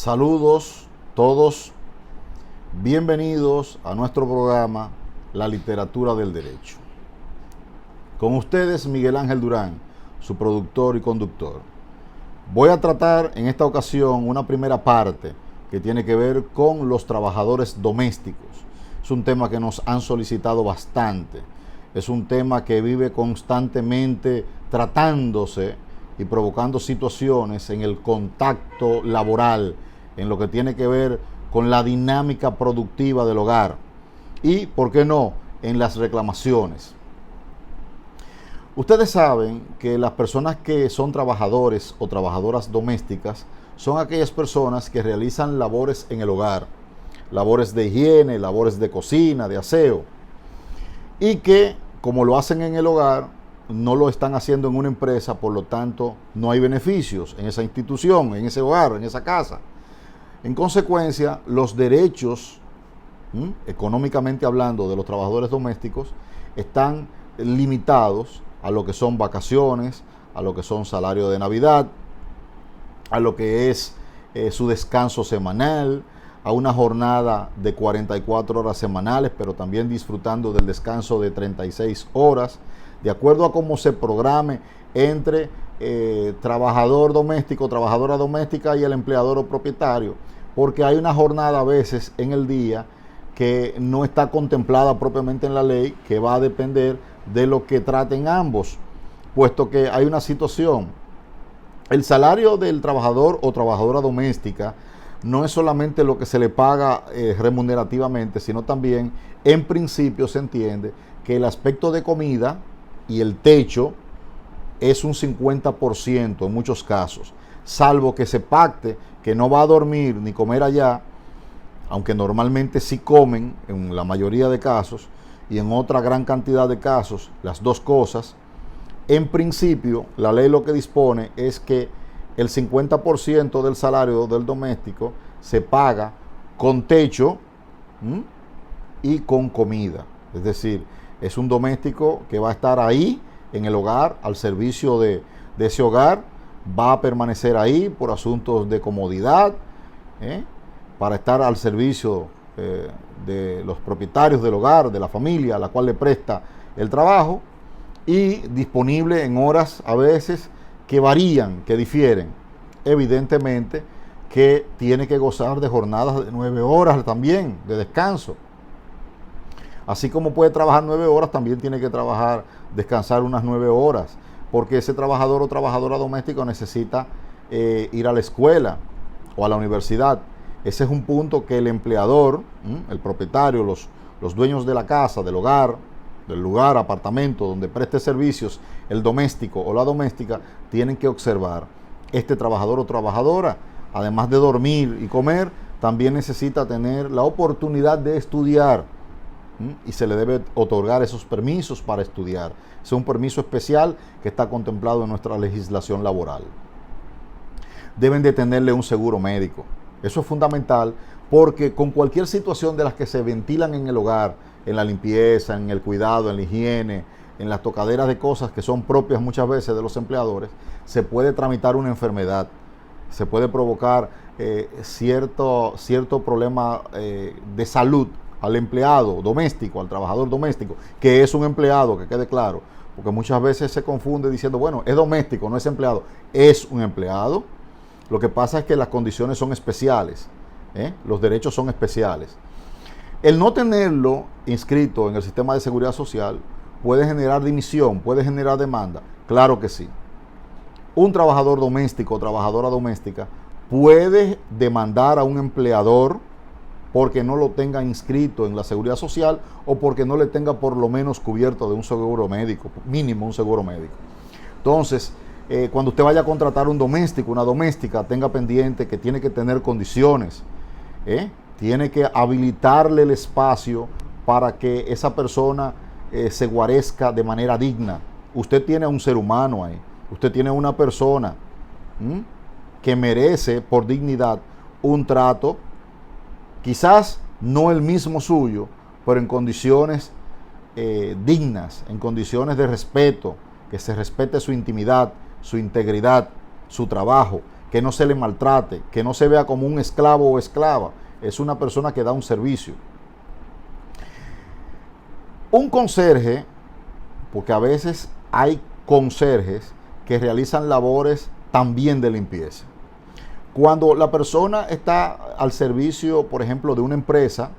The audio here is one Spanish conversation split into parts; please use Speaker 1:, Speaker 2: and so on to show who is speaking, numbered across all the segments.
Speaker 1: Saludos todos, bienvenidos a nuestro programa La Literatura del Derecho. Con ustedes Miguel Ángel Durán, su productor y conductor. Voy a tratar en esta ocasión una primera parte que tiene que ver con los trabajadores domésticos. Es un tema que nos han solicitado bastante. Es un tema que vive constantemente tratándose y provocando situaciones en el contacto laboral, en lo que tiene que ver con la dinámica productiva del hogar y, ¿por qué no?, en las reclamaciones. Ustedes saben que las personas que son trabajadores o trabajadoras domésticas son aquellas personas que realizan labores en el hogar, labores de higiene, labores de cocina, de aseo, y que, como lo hacen en el hogar, no lo están haciendo en una empresa, por lo tanto, no hay beneficios en esa institución, en ese hogar, en esa casa. En consecuencia, los derechos, económicamente hablando, de los trabajadores domésticos, están limitados a lo que son vacaciones, a lo que son salario de Navidad, a lo que es su descanso semanal, a una jornada de 44 horas semanales, pero también disfrutando del descanso de 36 horas, de acuerdo a cómo se programe entre trabajador doméstico, trabajadora doméstica y el empleador o propietario, porque hay una jornada a veces en el día que no está contemplada propiamente en la ley, que va a depender de lo que traten ambos, puesto que hay una situación. El salario del trabajador o trabajadora doméstica no es solamente lo que se le paga remunerativamente, sino también, en principio, se entiende que el aspecto de comida y el techo es un 50% en muchos casos, salvo que se pacte que no va a dormir ni comer allá, aunque normalmente sí comen en la mayoría de casos, y en otra gran cantidad de casos las dos cosas. En principio, la ley lo que dispone es que el 50% del salario del doméstico se paga con techo y con comida. Es decir, es un doméstico que va a estar ahí en el hogar, al servicio de ese hogar, va a permanecer ahí por asuntos de comodidad, para estar al servicio de los propietarios del hogar, de la familia a la cual le presta el trabajo, y disponible en horas a veces que varían, que difieren. Evidentemente que tiene que gozar de jornadas de 9 horas también, de descanso. Así como puede trabajar 9 horas, también tiene que descansar unas 9 horas, porque ese trabajador o trabajadora doméstica necesita ir a la escuela o a la universidad. Ese es un punto que el empleador, el propietario, los dueños de la casa, del hogar, del lugar, apartamento donde preste servicios, el doméstico o la doméstica, tienen que observar. Este trabajador o trabajadora, además de dormir y comer, también necesita tener la oportunidad de estudiar, y se le debe otorgar esos permisos para estudiar. Es un permiso especial que está contemplado en nuestra legislación laboral. Deben de tenerle un seguro médico. Eso es fundamental, porque con cualquier situación de las que se ventilan en el hogar, en la limpieza, en el cuidado, en la higiene, en las tocaderas de cosas que son propias muchas veces de los empleadores, se puede tramitar una enfermedad, se puede provocar cierto problema de salud al empleado doméstico, al trabajador doméstico, que es un empleado, que quede claro, porque muchas veces se confunde diciendo, bueno, es doméstico, no es empleado. Es un empleado. Lo que pasa es que las condiciones son especiales, los derechos son especiales. El no tenerlo inscrito en el sistema de seguridad social puede generar dimisión, puede generar demanda. Claro que sí. Un trabajador doméstico o trabajadora doméstica puede demandar a un empleador porque no lo tenga inscrito en la seguridad social o porque no le tenga por lo menos cubierto de un seguro médico, mínimo un seguro médico. Entonces, cuando usted vaya a contratar un doméstico, una doméstica, tenga pendiente que tiene que tener condiciones, tiene que habilitarle el espacio para que esa persona se guarezca de manera digna. Usted tiene a un ser humano ahí, usted tiene a una persona que merece por dignidad un trato, quizás no el mismo suyo, pero en condiciones dignas, en condiciones de respeto, que se respete su intimidad, su integridad, su trabajo, que no se le maltrate, que no se vea como un esclavo o esclava. Es una persona que da un servicio. Un conserje, porque a veces hay conserjes que realizan labores también de limpieza. Cuando la persona está al servicio, por ejemplo, de una empresa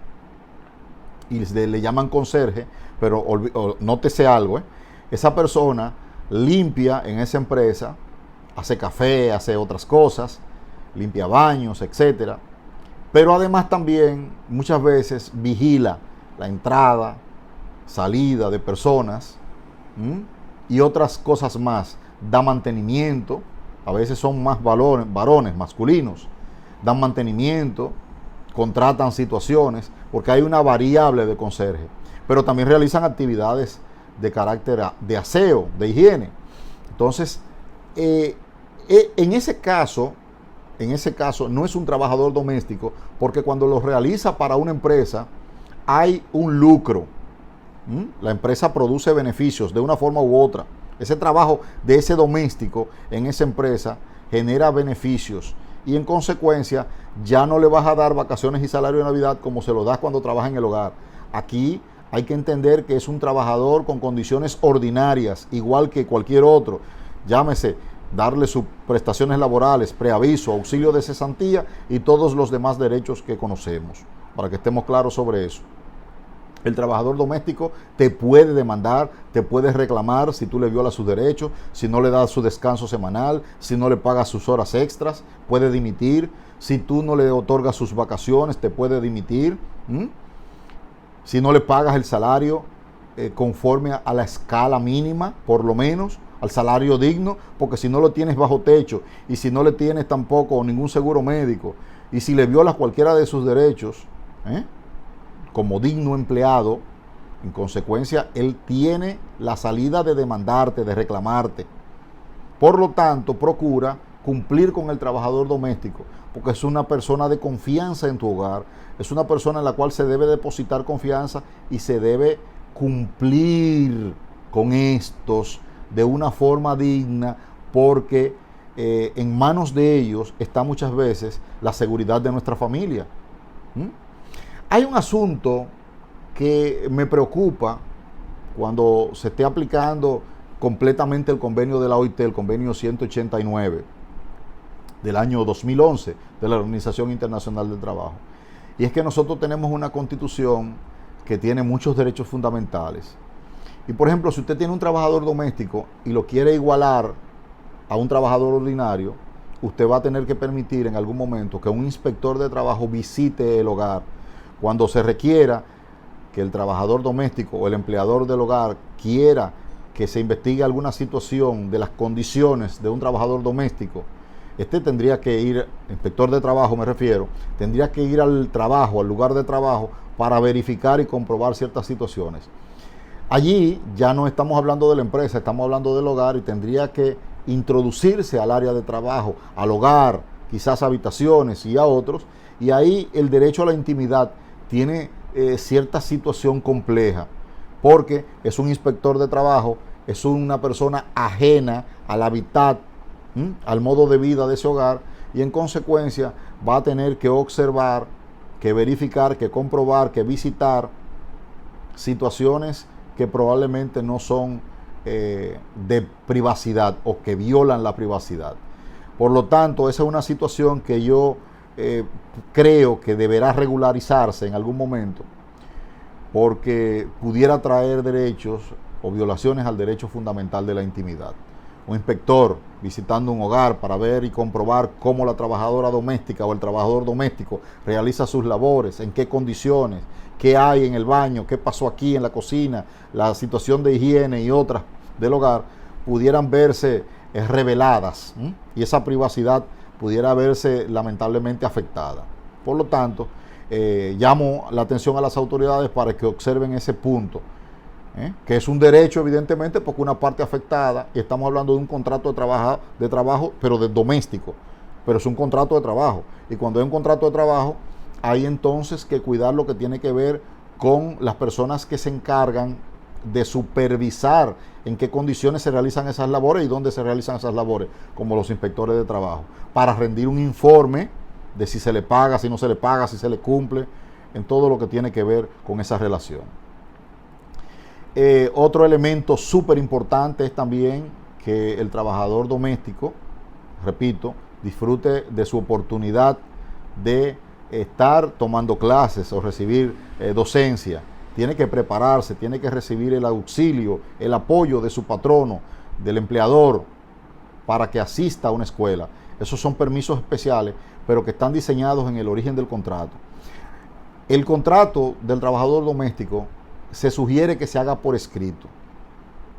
Speaker 1: y le llaman conserje, pero nótese algo, esa persona limpia en esa empresa, hace café, hace otras cosas, limpia baños, etcétera. Pero además también muchas veces vigila la entrada, salida de personas y otras cosas más. Da mantenimiento, a veces son más varones masculinos, dan mantenimiento, contratan situaciones, porque hay una variable de conserje. Pero también realizan actividades de carácter de aseo, de higiene. Entonces, en ese caso no es un trabajador doméstico, porque cuando lo realiza para una empresa hay un lucro. La empresa produce beneficios de una forma u otra. Ese trabajo de ese doméstico en esa empresa genera beneficios y en consecuencia ya no le vas a dar vacaciones y salario de Navidad como se lo das cuando trabaja en el hogar. Aquí hay que entender que es un trabajador con condiciones ordinarias, igual que cualquier otro. Llámese darle sus prestaciones laborales, preaviso, auxilio de cesantía y todos los demás derechos que conocemos, para que estemos claros sobre eso. El trabajador doméstico te puede demandar, te puede reclamar si tú le violas sus derechos, si no le das su descanso semanal, si no le pagas sus horas extras, puede dimitir. Si tú no le otorgas sus vacaciones, te puede dimitir. Si no le pagas el salario conforme a la escala mínima, por lo menos, al salario digno, porque si no lo tienes bajo techo y si no le tienes tampoco ningún seguro médico y si le violas cualquiera de sus derechos, como digno empleado, en consecuencia, él tiene la salida de demandarte, de reclamarte. Por lo tanto, procura cumplir con el trabajador doméstico, porque es una persona de confianza en tu hogar, es una persona en la cual se debe depositar confianza y se debe cumplir con estos de una forma digna, porque en manos de ellos está muchas veces la seguridad de nuestra familia. Hay un asunto que me preocupa cuando se esté aplicando completamente el convenio de la OIT, el convenio 189 del año 2011 de la Organización Internacional del Trabajo. Y es que nosotros tenemos una constitución que tiene muchos derechos fundamentales. Y por ejemplo, si usted tiene un trabajador doméstico y lo quiere igualar a un trabajador ordinario, usted va a tener que permitir en algún momento que un inspector de trabajo visite el hogar. Cuando se requiera que el trabajador doméstico o el empleador del hogar quiera que se investigue alguna situación de las condiciones de un trabajador doméstico, este tendría que ir, inspector de trabajo me refiero, tendría que ir al trabajo, al lugar de trabajo, para verificar y comprobar ciertas situaciones. Allí ya no estamos hablando de la empresa, estamos hablando del hogar y tendría que introducirse al área de trabajo, al hogar, quizás a habitaciones y a otros, y ahí el derecho a la intimidad tiene cierta situación compleja, porque es un inspector de trabajo, es una persona ajena al hábitat, al modo de vida de ese hogar, y en consecuencia va a tener que observar, que verificar, que comprobar, que visitar situaciones que probablemente no son de privacidad o que violan la privacidad. Por lo tanto, esa es una situación que yo creo que deberá regularizarse en algún momento, porque pudiera traer derechos o violaciones al derecho fundamental de la intimidad. Un inspector visitando un hogar para ver y comprobar cómo la trabajadora doméstica o el trabajador doméstico realiza sus labores, en qué condiciones, qué hay en el baño, qué pasó aquí en la cocina, la situación de higiene y otras del hogar, pudieran verse reveladas, y esa privacidad pudiera verse lamentablemente afectada. Por lo tanto, llamo la atención a las autoridades para que observen ese punto, que es un derecho evidentemente porque una parte afectada, y estamos hablando de un contrato de trabajo, pero de doméstico, pero es un contrato de trabajo, y cuando hay un contrato de trabajo hay entonces que cuidar lo que tiene que ver con las personas que se encargan de supervisar en qué condiciones se realizan esas labores y dónde se realizan esas labores, como los inspectores de trabajo, para rendir un informe de si se le paga, si no se le paga, si se le cumple, en todo lo que tiene que ver con esa relación. Otro elemento súper importante es también que el trabajador doméstico, repito, disfrute de su oportunidad de estar tomando clases o recibir docencia. Tiene que prepararse, tiene que recibir el auxilio, el apoyo de su patrono, del empleador, para que asista a una escuela. Esos son permisos especiales, pero que están diseñados en el origen del contrato. El contrato del trabajador doméstico se sugiere que se haga por escrito.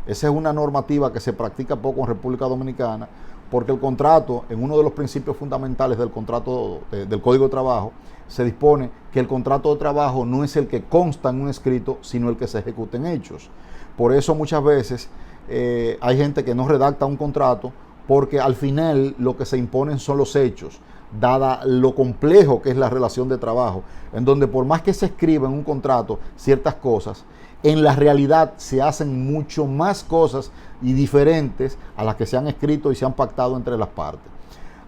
Speaker 1: Esa es una normativa que se practica poco en República Dominicana, porque el contrato, en uno de los principios fundamentales del contrato del Código de Trabajo, se dispone que el contrato de trabajo no es el que consta en un escrito, sino el que se ejecuta en hechos. Por eso muchas veces hay gente que no redacta un contrato, porque al final lo que se imponen son los hechos, dada lo complejo que es la relación de trabajo, en donde por más que se escriba en un contrato ciertas cosas, en la realidad se hacen mucho más cosas y diferentes a las que se han escrito y se han pactado entre las partes.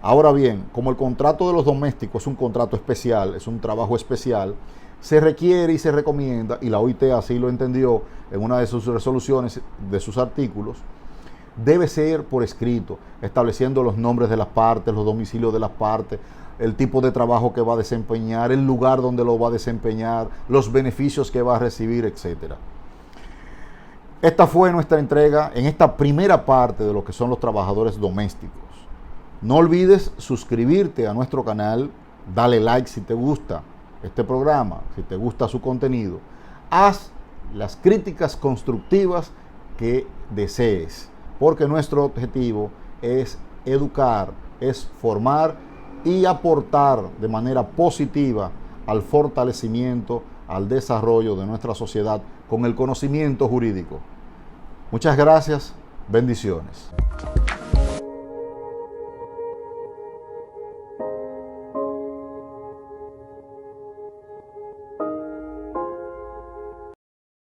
Speaker 1: Ahora bien, como el contrato de los domésticos es un contrato especial, es un trabajo especial, se requiere y se recomienda, y la OIT así lo entendió en una de sus resoluciones, de sus artículos, debe ser por escrito, estableciendo los nombres de las partes, los domicilios de las partes, el tipo de trabajo que va a desempeñar, el lugar donde lo va a desempeñar, los beneficios que va a recibir, etc. Esta fue nuestra entrega en esta primera parte de lo que son los trabajadores domésticos. No olvides suscribirte a nuestro canal, dale like si te gusta este programa, si te gusta su contenido. Haz las críticas constructivas que desees, porque nuestro objetivo es educar, es formar y aportar de manera positiva al fortalecimiento, al desarrollo de nuestra sociedad con el conocimiento jurídico. Muchas gracias, bendiciones.